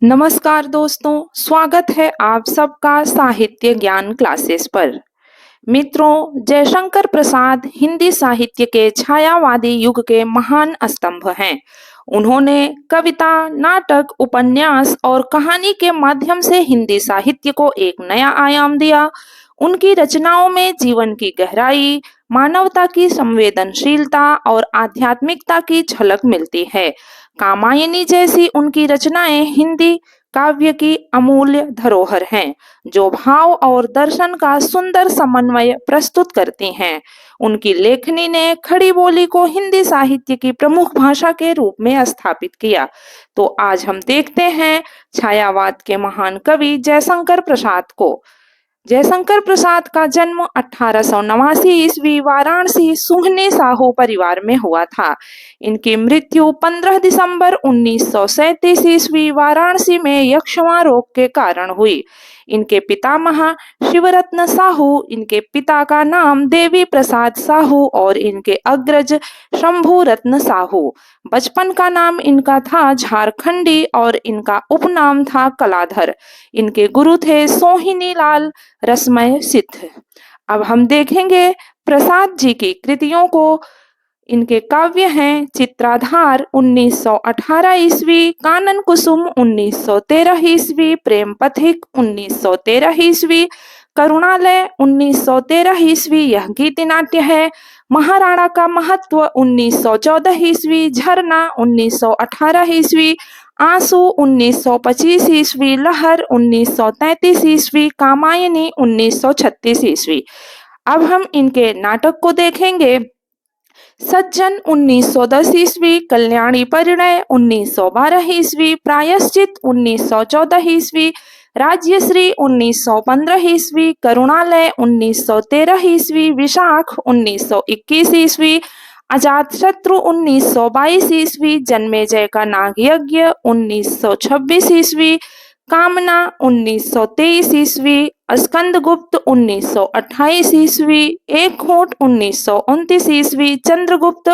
नमस्कार दोस्तों, स्वागत है आप सबका साहित्य ज्ञान क्लासेस पर। मित्रों, जयशंकर प्रसाद हिंदी साहित्य के छायावादी युग के महान स्तंभ हैं। उन्होंने कविता, नाटक, उपन्यास और कहानी के माध्यम से हिंदी साहित्य को एक नया आयाम दिया। उनकी रचनाओं में जीवन की गहराई, मानवता की संवेदनशीलता और आध्यात्मिकता की झलक मिलती है। कामायनी जैसी उनकी रचनाएं हिंदी काव्य की अमूल्य धरोहर हैं, जो भाव और दर्शन का सुंदर समन्वय प्रस्तुत करती हैं। उनकी लेखनी ने खड़ी बोली को हिंदी साहित्य की प्रमुख भाषा के रूप में स्थापित किया। तो आज हम देखते हैं छायावाद के महान कवि जयशंकर प्रसाद को। जयशंकर प्रसाद का जन्म 1889 ईस्वी वाराणसी सुहनी साहू परिवार में हुआ था। इनकी मृत्यु 15 दिसंबर 1937 ईस्वी वाराणसी में यक्ष्मा रोग के कारण हुई। इनके पितामह शिवरत्न साहू, इनके पिता का नाम देवी प्रसाद साहू और इनके अग्रज शंभू रत्न साहू। बचपन का नाम इनका था झारखंडी और इनका उपनाम था कलाधर। इनके गुरु थे सोहिनी लाल रसमय सिद्ध। अब हम देखेंगे प्रसाद जी की कृतियों को। इनके काव्य हैं चित्राधार 1918 ईस्वी, कानन कुसुम 1913 ईस्वी, प्रेम पथिक 1913 ईस्वी, करुणालय 1913 ईस्वी यह गीति नाट्य है, महाराणा का महत्व 1914 ईस्वी, झरना 1918 ईस्वी, आंसू 1925 ईस्वी, लहर 1933 ईस्वी, कामायनी 1936 ईस्वी। अब हम इनके नाटक को देखेंगे। सज्जन 1910 ईस्वी, कल्याणी परिणय 1912 ईस्वी, प्रायश्चित 1914 ईस्वी, राज्यश्री 1915 ईस्वी, करुणालय 1913 ईस्वी, विशाख 1921 ईस्वी, अजातशत्रु 1922 ईस्वी, जन्मेजय का नागयज्ञ 1926 ईस्वी, कामना 1923 ईस्वी, स्कंदगुप्त 1928 ईस्वी, एक होंठ 1929 ईस्वी, चंद्रगुप्त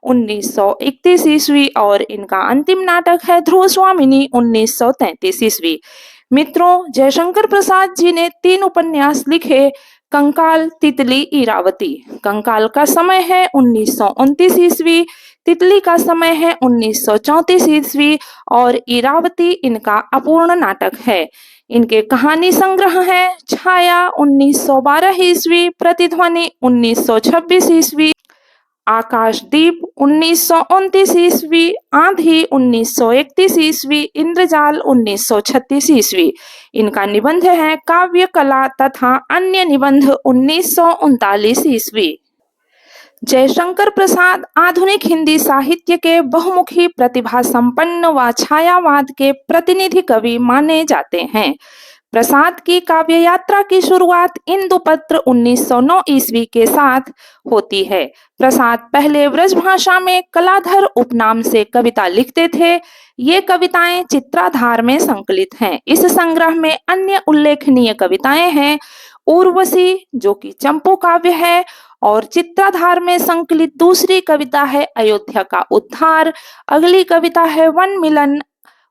1931 ईस्वी और इनका अंतिम नाटक है ध्रुव स्वामिनी 1933 ईस्वी। मित्रों, जयशंकर प्रसाद जी ने 3 उपन्यास लिखे। कंकाल, तितली, इरावती। कंकाल का समय है 1929 ईस्वी, तितली का समय है 1934 ईस्वी और इरावती इनका अपूर्ण नाटक है। इनके कहानी संग्रह है छाया 1912 ईस्वी, प्रतिध्वनि 1926 ईस्वी, आकाशदीप 1929 ईस्वी, आंधी 1931 ईस्वी, इंद्रजाल 1936 ईस्वी। इनका निबंध है काव्य कला तथा अन्य निबंध 1939 ईस्वी। जयशंकर प्रसाद आधुनिक हिंदी साहित्य के बहुमुखी प्रतिभा संपन्न व छायावाद के प्रतिनिधि कवि माने जाते हैं। प्रसाद की काव्य यात्रा की शुरुआत इंदुपत्र 1909 ईस्वी के साथ होती है। प्रसाद पहले ब्रजभाषा में कलाधर उपनाम से कविता लिखते थे। ये कविताएं चित्राधार में संकलित हैं। इस संग्रह में अन्य उल्लेखनीय कविताएं हैं उर्वशी, जो कि चंपू काव्य है, और चित्राधार में संकलित दूसरी कविता है अयोध्या का उद्धार। अगली कविता है वन मिलन,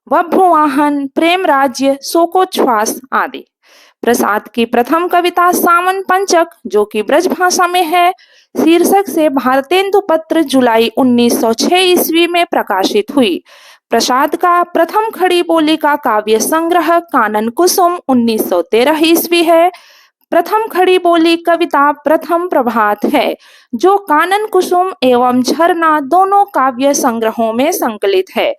बभ्रुवाहन, प्रेम राज्य, शोकोच्छ्वास आदि। प्रसाद की प्रथम कविता सावन पंचक, जो कि ब्रजभाषा में है, शीर्षक से भारतेंदु पत्र जुलाई 1906 ईस्वी में प्रकाशित हुई। प्रसाद का प्रथम खड़ी बोली का काव्य संग्रह कानन कुसुम 1913 ईस्वी है। प्रथम खड़ी बोली कविता प्रथम प्रभात है, जो कानन कुसुम एवं झरना दोनों काव्य संग्रहों में संकलित है।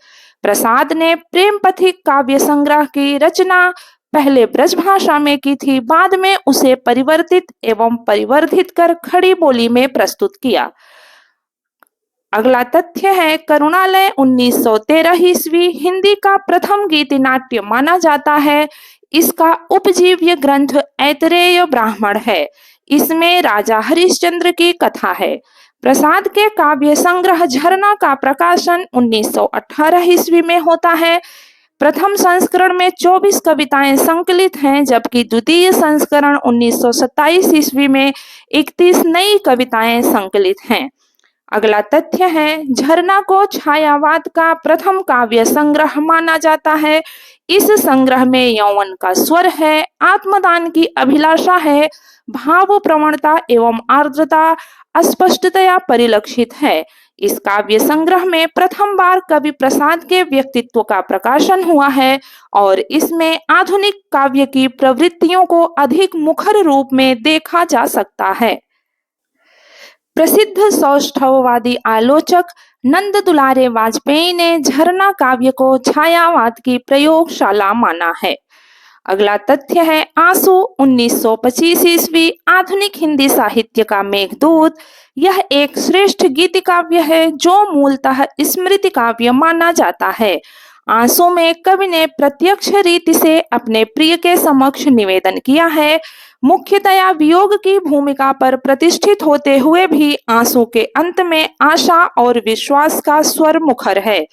प्रसाद ने प्रेम पथिक काव्य संग्रह की रचना पहले ब्रजभाषा में की थी, बाद में उसे परिवर्तित एवं परिवर्धित कर खड़ी बोली में प्रस्तुत किया। अगला तथ्य है करुणालय 1913 ईस्वी हिंदी का प्रथम गीति नाट्य माना जाता है। इसका उपजीव्य ग्रंथ ऐतरेय ब्राह्मण है। इसमें राजा हरिश्चंद्र की कथा है। प्रसाद के काव्य संग्रह झरना का प्रकाशन 1918 ईस्वी में होता है। प्रथम संस्करण में 24 कविताएं संकलित हैं, जबकि द्वितीय संस्करण 1927 ईस्वी में 31 नई कविताएं संकलित हैं। अगला तथ्य है झरना को छायावाद का प्रथम काव्य संग्रह माना जाता है। इस संग्रह में यौवन का स्वर है, आत्मदान की अभिलाषा है, भाव प्रवणता एवं आर्द्रता स्पष्टतया परिलक्षित है। इस काव्य संग्रह में प्रथम बार कवि प्रसाद के व्यक्तित्व का प्रकाशन हुआ है और इसमें आधुनिक काव्य की प्रवृत्तियों को अधिक मुखर रूप में देखा जा सकता है। प्रसिद्ध सौष्ठववादी आलोचक नंद दुलारे वाजपेयी ने झरना काव्य को छायावाद की प्रयोगशाला माना है। अगला तथ्य है आंसू 1925 ईस्वी आधुनिक हिंदी साहित्य का मेघदूत। यह एक श्रेष्ठ गीति काव्य है जो मूलतः स्मृति काव्य माना जाता है। आंसू में कवि ने प्रत्यक्ष रीति से अपने प्रिय के समक्ष निवेदन किया है। मुख्यतया वियोग की भूमिका पर प्रतिष्ठित होते हुए भी आंसू के अंत में आशा और विश्वास का स्वर मुखर है।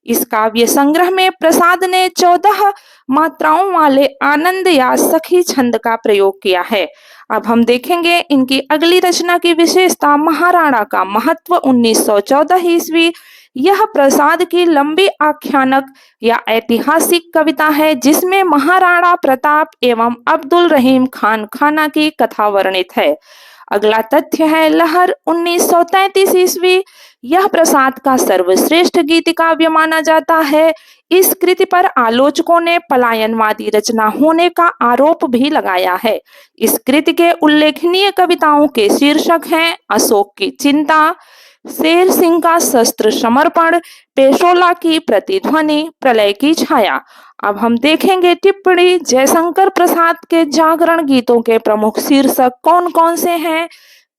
इस काव्य संग्रह में प्रसाद ने 14 मात्राओं वाले आनंद या सखी छंद का प्रयोग किया है। अब हम देखेंगे इनकी अगली रचना की विशेषता महाराणा का महत्व 1914 ईस्वी। यह प्रसाद की लंबी आख्यानक या ऐतिहासिक कविता है जिसमें महाराणा प्रताप एवं अब्दुल रहीम खान खाना की कथा वर्णित है। अगला तथ्य है लहर 1933 ईस्वी। यह प्रसाद का सर्वश्रेष्ठ गीति काव्य माना जाता है। इस कृति पर आलोचकों ने पलायनवादी रचना होने का आरोप भी लगाया है। इस कृति के उल्लेखनीय कविताओं के शीर्षक हैं अशोक की चिंता, शेर सिंह का शस्त्र समर्पण, पेशोला की प्रतिध्वनि, प्रलय की छाया। अब हम देखेंगे टिप्पणी जयशंकर प्रसाद के जागरण गीतों के प्रमुख शीर्षक कौन कौन से हैं।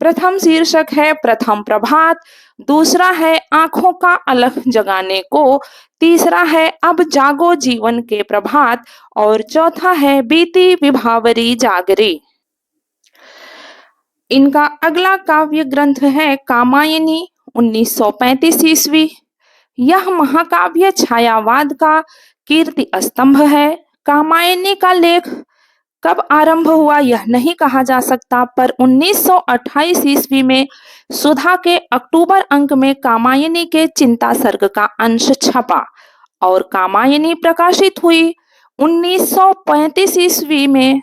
प्रथम शीर्षक है प्रथम प्रभात, दूसरा है आंखों का अलख जगाने को, तीसरा है अब जागो जीवन के प्रभात और चौथा है बीती विभावरी जागरी। इनका अगला काव्य ग्रंथ है कामायनी 1935 ईस्वी। यह महाकाव्य छायावाद का कीर्ति स्तंभ है। कामायनी का लेख कब आरंभ हुआ यह नहीं कहा जा सकता, पर 1928 ईस्वी में सुधा के अक्टूबर अंक में कामायनी के चिंता सर्ग का अंश छपा और कामायनी प्रकाशित हुई 1935 ईस्वी में।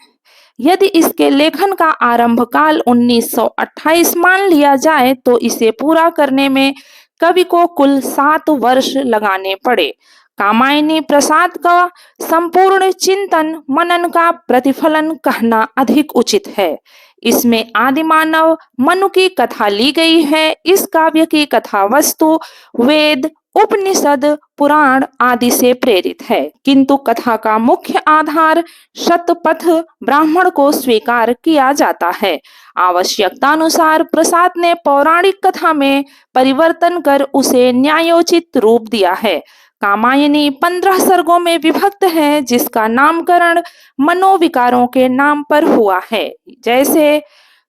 यदि इसके लेखन का आरंभ काल 1928 मान लिया जाए तो इसे पूरा करने में कवि को कुल 7 वर्ष लगाने पड़े। कामायनी प्रसाद का संपूर्ण चिंतन मनन का प्रतिफलन कहना अधिक उचित है। इसमें आदिमानव मनु की कथा ली गई है। इस काव्य की कथा वस्तु वेद, उपनिषद, पुराण आदि से प्रेरित है, किंतु कथा का मुख्य आधार शतपथ ब्राह्मण को स्वीकार किया जाता है। आवश्यकतानुसार प्रसाद ने पौराणिक कथा में परिवर्तन कर उसे न्यायोचित रूप दिया है। कामायनी 15 सर्गों में विभक्त है जिसका नामकरण मनोविकारों के नाम पर हुआ है, जैसे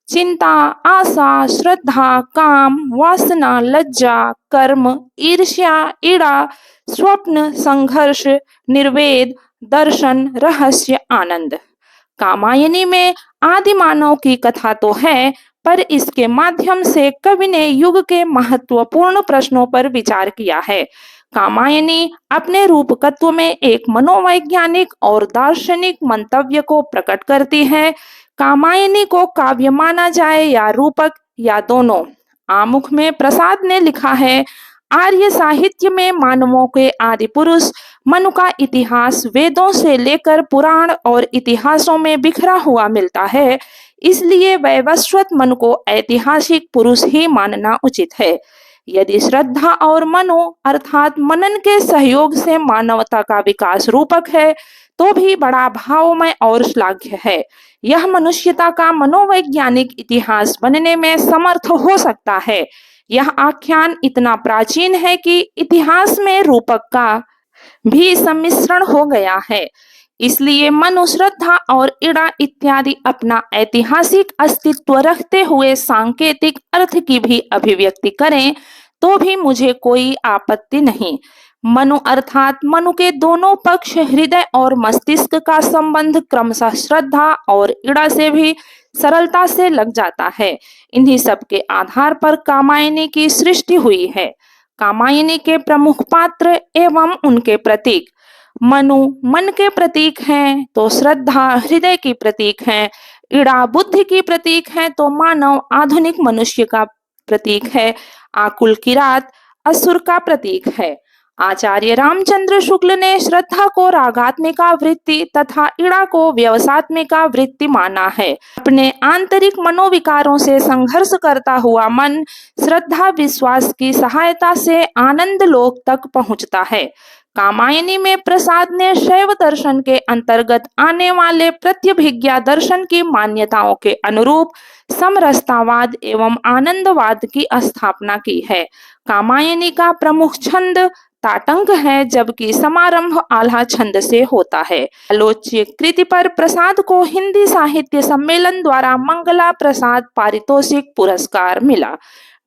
चिंता, आशा, श्रद्धा, काम, वासना, लज्जा, कर्म, ईर्ष्या, ईड़ा, स्वप्न, संघर्ष, निर्वेद, दर्शन, रहस्य, आनंद। कामायनी में आदि मानव की कथा तो है, पर इसके माध्यम से कवि ने युग के महत्वपूर्ण प्रश्नों पर विचार किया है। कामायनी अपने रूपकत्व में एक मनोवैज्ञानिक और दार्शनिक मंतव्य को प्रकट करती है। कामायनी को काव्य माना जाए या रूपक या दोनों। आमुख में प्रसाद ने लिखा है, आर्य साहित्य में मानवों के आदि पुरुष मनु का इतिहास वेदों से लेकर पुराण और इतिहासों में बिखरा हुआ मिलता है, इसलिए वैवस्वत मनु को ऐतिहासिक पुरुष ही मानना उचित है। यदि श्रद्धा और मनो अर्थात मनन के सहयोग से मानवता का विकास रूपक है तो भी बड़ा भावमय और श्लाघ्य है। यह मनुष्यता का मनोवैज्ञानिक इतिहास बनने में समर्थ हो सकता है। यह आख्यान इतना प्राचीन है कि इतिहास में रूपक का भी सम्मिश्रण हो गया है। इसलिए मनु, श्रद्धा और इड़ा इत्यादि अपना ऐतिहासिक अस्तित्व रखते हुए सांकेतिक अर्थ की भी अभिव्यक्ति करें तो भी मुझे कोई आपत्ति नहीं। मनु अर्थात मनु के दोनों पक्ष हृदय और मस्तिष्क का संबंध क्रमशः श्रद्धा और इड़ा से भी सरलता से लग जाता है। इन्हीं सब के आधार पर कामायनी की सृष्टि हुई है। कामायनी के प्रमुख पात्र एवं उनके प्रतीक मनु मन के प्रतीक हैं तो श्रद्धा हृदय की प्रतीक है, इड़ा बुद्धि की प्रतीक है तो मानव आधुनिक मनुष्य का प्रतीक है, आकुल किरात असुर का प्रतीक है। आचार्य रामचंद्र शुक्ल ने श्रद्धा को रागात्मिका वृत्ति तथा इड़ा को व्यवसात्मिका वृत्ति माना है। अपने आंतरिक मनोविकारों से संघर्ष करता हुआ मन श्रद्धा विश्वास की सहायता से आनंद लोक तक पहुंचता है। कामायनी में प्रसाद ने शैव दर्शन के अंतर्गत आने वाले प्रत्यभिज्ञा दर्शन की मान्यताओं के अनुरूप समरसतावाद एवं आनंदवाद की स्थापना की है। कामायनी का प्रमुख छंद ताटंक है, जबकि समारंभ आल्हा छंद से होता है। आलोच्य कृति पर प्रसाद को हिंदी साहित्य सम्मेलन द्वारा मंगला प्रसाद पारितोषिक पुरस्कार मिला।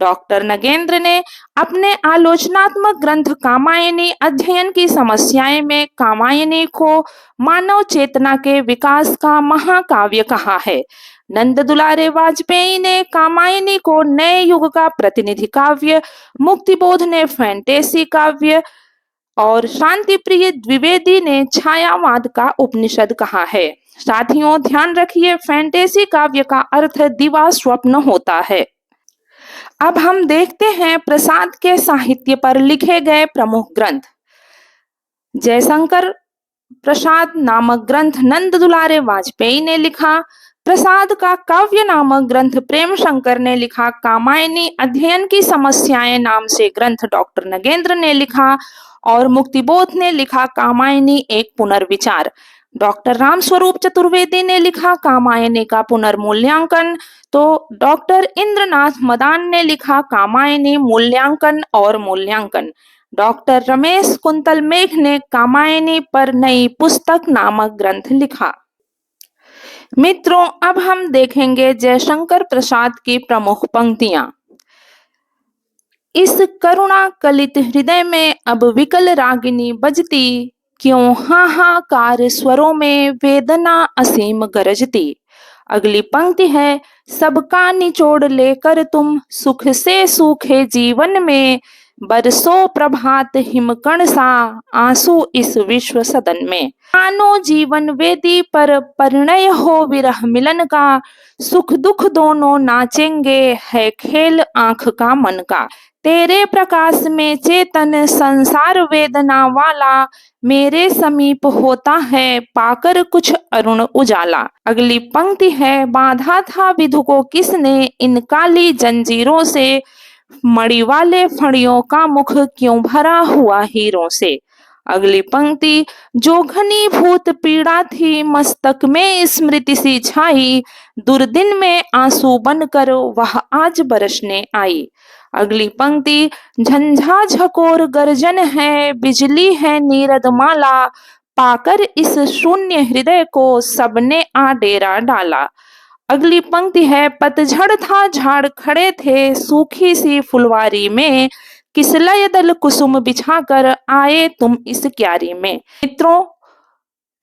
डॉक्टर नगेंद्र ने अपने आलोचनात्मक ग्रंथ कामायनी अध्ययन की समस्याएं में कामायनी को मानव चेतना के विकास का महाकाव्य कहा है। नंद दुलारे वाजपेयी ने कामायनी को नए युग का प्रतिनिधि काव्य, मुक्तिबोध ने फैंटेसी काव्य और शांति प्रिय द्विवेदी ने छायावाद का उपनिषद कहा है। साथियों, ध्यान रखिए, फैंटेसी काव्य का अर्थ दिवा स्वप्न होता है। अब हम देखते हैं प्रसाद के साहित्य पर लिखे गए प्रमुख ग्रंथ। जयशंकर प्रसाद नामक ग्रंथ नंद दुलारे वाजपेयी ने लिखा। प्रसाद का काव्य नामक ग्रंथ प्रेम शंकर ने लिखा। कामायनी अध्ययन की समस्याएं नाम से ग्रंथ डॉक्टर नगेंद्र ने लिखा और मुक्तिबोध ने लिखा कामायनी एक पुनर्विचार। डॉक्टर रामस्वरूप चतुर्वेदी ने लिखा कामायनी का पुनर्मूल्यांकन, तो डॉक्टर इंद्रनाथ मदान ने लिखा कामायनी मूल्यांकन और मूल्यांकन। डॉक्टर रमेश कुंतल मेघ ने कामायनी पर नई पुस्तक नामक ग्रंथ लिखा। मित्रों, अब हम देखेंगे जयशंकर प्रसाद की प्रमुख पंक्तियां। इस करुणा कलित हृदय में अब विकल रागिनी बजती, क्यों हाहाकार स्वरों में वेदना असीम गरजती। अगली पंक्ति है, सबका निचोड़ लेकर तुम सुख से सूखे जीवन में, बरसो प्रभात हिमकण सा आंसू इस विश्व सदन में। मानो जीवन वेदी पर परिणय हो विरह मिलन का, सुख दुख दोनों नाचेंगे है खेल आंख का मन का। तेरे प्रकाश में चेतन संसार वेदना वाला, मेरे समीप होता है पाकर कुछ अरुण उजाला। अगली पंक्ति है, बांधा था विधु को किसने इन काली जंजीरों से, मणि वाले फणियों का मुख क्यों भरा हुआ हीरों से। अगली पंक्ति, जो घनीभूत पीड़ा थी मस्तक में स्मृति सी छाई, दुर्दिन में आंसू बनकर वह आज बरसने आई। अगली पंक्ति, झंझा झकोर गर्जन है बिजली है नीरद माला, पाकर इस शून्य हृदय को सबने आ डेरा डाला। अगली पंक्ति है, पतझड़ था झाड़ खड़े थे सूखी सी फुलवारी में, किसलय दल कुसुम बिछाकर आए तुम इस क्यारी में। मित्रों,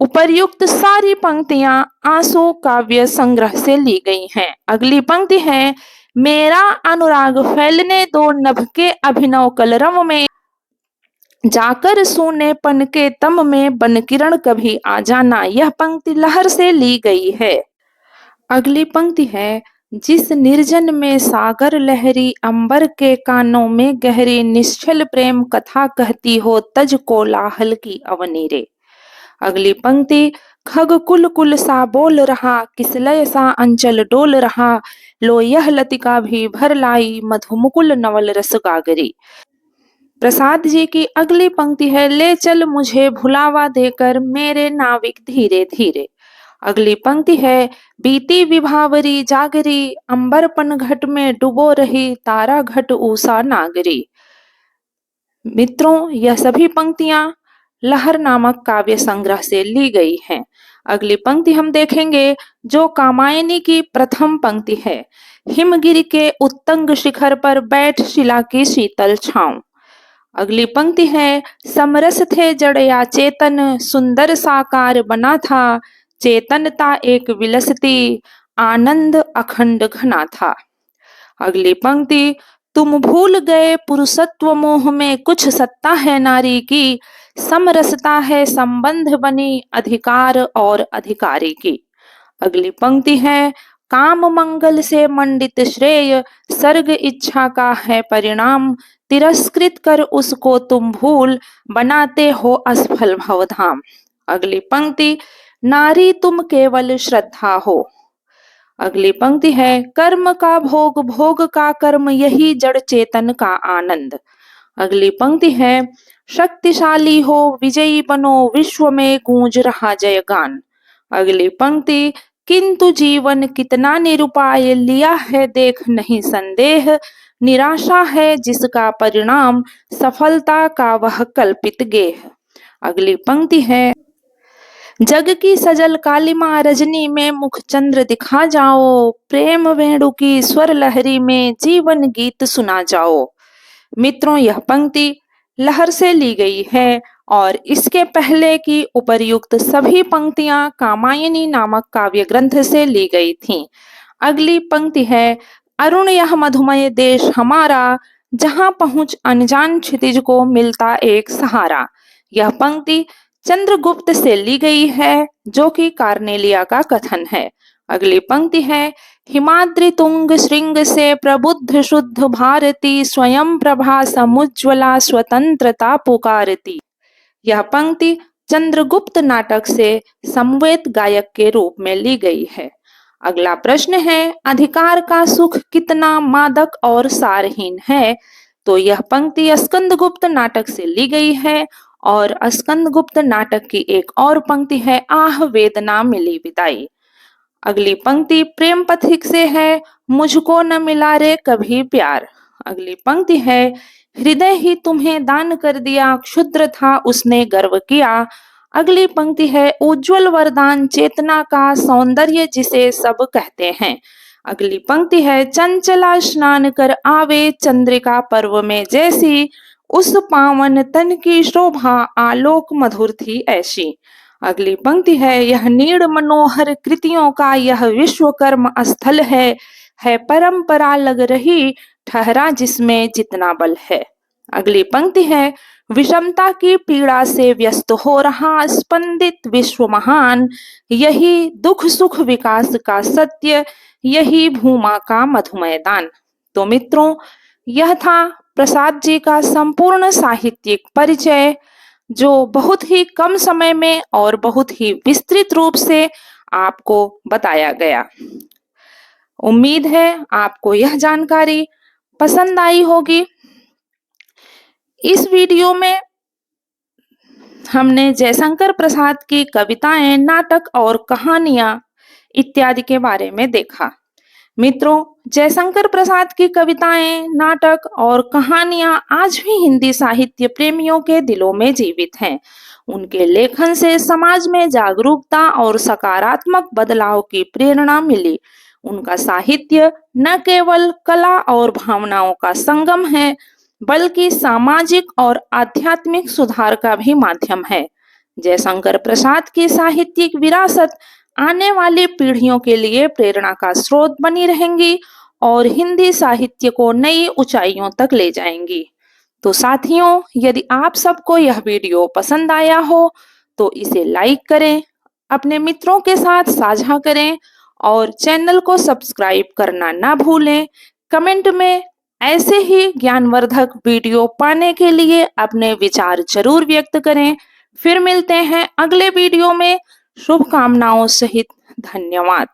उपर्युक्त सारी पंक्तियां आंसू काव्य संग्रह से ली गई हैं। अगली पंक्ति है, मेरा अनुराग फैलने दो नभ के अभिनव कलरव में, जाकर सोनेपन के तम में बन किरण कभी आ जाना। यह पंक्ति लहर से ली गई है। अगली पंक्ति है, जिस निर्जन में सागर लहरी, अंबर के कानों में गहरी, निश्चल प्रेम कथा कहती हो तज कोलाहल की अवनीरे। अगली पंक्ति, खग कुल कुल सा बोल रहा, किसलय सा अंचल डोल रहा, लो यह लतिका भी भर लाई, मधुमुकुल नवल रस गागरी। प्रसाद जी की अगली पंक्ति है, ले चल मुझे भुलावा देकर मेरे नाविक धीरे धीरे। अगली पंक्ति है, बीती विभावरी जागरी, अंबरपन घट में डुबो रही, तारा घट ऊषा नागरी। मित्रों, यह सभी पंक्तियां लहर नामक काव्य संग्रह से ली गई हैं। अगली पंक्ति हम देखेंगे जो कामायनी की प्रथम पंक्ति है, हिमगिरि के उत्तंग शिखर पर बैठ शिला की शीतल छांव। अगली पंक्ति है, समरस थे जड़ या चेतन, सुंदर साकार बना था, चेतनता एक विलसती, आनंद अखंड घना था। अगली पंक्ति, तुम भूल गए पुरुषत्व मोह में कुछ सत्ता है नारी की, समरसता है संबंध बनी अधिकार और अधिकारी की। अगली पंक्ति है, काम मंगल से मंडित श्रेय, सर्ग इच्छा का है परिणाम, तिरस्कृत कर उसको तुम भूल, बनाते हो असफल भवधाम। अगली पंक्ति, नारी तुम केवल श्रद्धा हो। अगली पंक्ति है, कर्म का भोग भोग का कर्म, यही जड़ चेतन का आनंद। अगली पंक्ति है, शक्तिशाली हो विजयी बनो, विश्व में गूंज रहा जयगान। अगली पंक्ति, किंतु जीवन कितना निरुपाय, लिया है देख नहीं संदेह, निराशा है जिसका परिणाम, सफलता का वह कल्पित गेह। अगली पंक्ति है, जग की सजल कालिमा रजनी में मुख चंद्र दिखा जाओ, प्रेम वेणु की स्वर लहरी में जीवन गीत सुना जाओ। मित्रों, यह पंक्ति लहर से ली गई है और इसके पहले की उपर्युक्त सभी पंक्तियां कामायनी नामक काव्य ग्रंथ से ली गई थीं। अगली पंक्ति है, अरुण यह मधुमय देश हमारा, जहां पहुंच अनजान क्षितिज को मिलता एक सहारा। यह पंक्ति चंद्रगुप्त से ली गई है, जो कि कार्नेलिया का कथन है। अगली पंक्ति है, हिमाद्रि तुंग श्रृंग से प्रबुद्ध शुद्ध भारती, स्वयं प्रभा समुज्ज्वला स्वतंत्रता पुकारती। यह पंक्ति चंद्रगुप्त नाटक से समवेत गायक के रूप में ली गई है। अगला प्रश्न है, अधिकार का सुख कितना मादक और सारहीन है। तो यह पंक्ति स्कंदगुप्त नाटक से ली गई है और स्कंदगुप्त नाटक की एक और पंक्ति है, आह वेदना मिली विदाई। अगली पंक्ति प्रेम पथिक से है, मुझको न मिला रे कभी प्यार। अगली पंक्ति है, हृदय ही तुम्हें दान कर दिया, क्षुद्र था उसने गर्व किया। अगली पंक्ति है, उज्जवल वरदान चेतना का, सौंदर्य जिसे सब कहते हैं। अगली पंक्ति है, चंचला स्नान कर आवे, चंद्रिका पर्व में जैसी, उस पावन तन की शोभा आलोक मधुर थी ऐसी। अगली पंक्ति है, यह नीड़ मनोहर कृतियों का यह विश्वकर्म स्थल है परंपरा लग रही, ठहरा जिसमें जितना बल है। अगली पंक्ति है, विषमता की पीड़ा से व्यस्त हो रहा स्पंदित विश्व महान, यही दुख सुख विकास का सत्य, यही भूमा का मधुमय दान। तो मित्रों, यह था प्रसाद जी का संपूर्ण साहित्यिक परिचय, जो बहुत ही कम समय में और बहुत ही विस्तृत रूप से आपको बताया गया। उम्मीद है आपको यह जानकारी पसंद आई होगी। इस वीडियो में हमने जयशंकर प्रसाद की कविताएं, नाटक और कहानियां इत्यादि के बारे में देखा। मित्रों, जयशंकर प्रसाद की कविताएं, नाटक और कहानियां आज भी हिंदी साहित्य प्रेमियों के दिलों में जीवित हैं। उनके लेखन से समाज में जागरूकता और सकारात्मक बदलाव की प्रेरणा मिली। उनका साहित्य न केवल कला और भावनाओं का संगम है, बल्कि सामाजिक और आध्यात्मिक सुधार का भी माध्यम है। जयशंकर प्रसाद की साहित्यिक विरासत आने वाली पीढ़ियों के लिए प्रेरणा का स्रोत बनी रहेंगी और हिंदी साहित्य को नई ऊंचाइयों तक ले जाएंगी। तो साथियों, यदि आप सबको यह वीडियो पसंद आया हो तो इसे लाइक करें, अपने मित्रों के साथ साझा करें और चैनल को सब्सक्राइब करना ना भूलें। कमेंट में ऐसे ही ज्ञानवर्धक वीडियो पाने के लिए अपने विचार जरूर व्यक्त करें। फिर मिलते हैं अगले वीडियो में। शुभकामनाओं सहित धन्यवाद।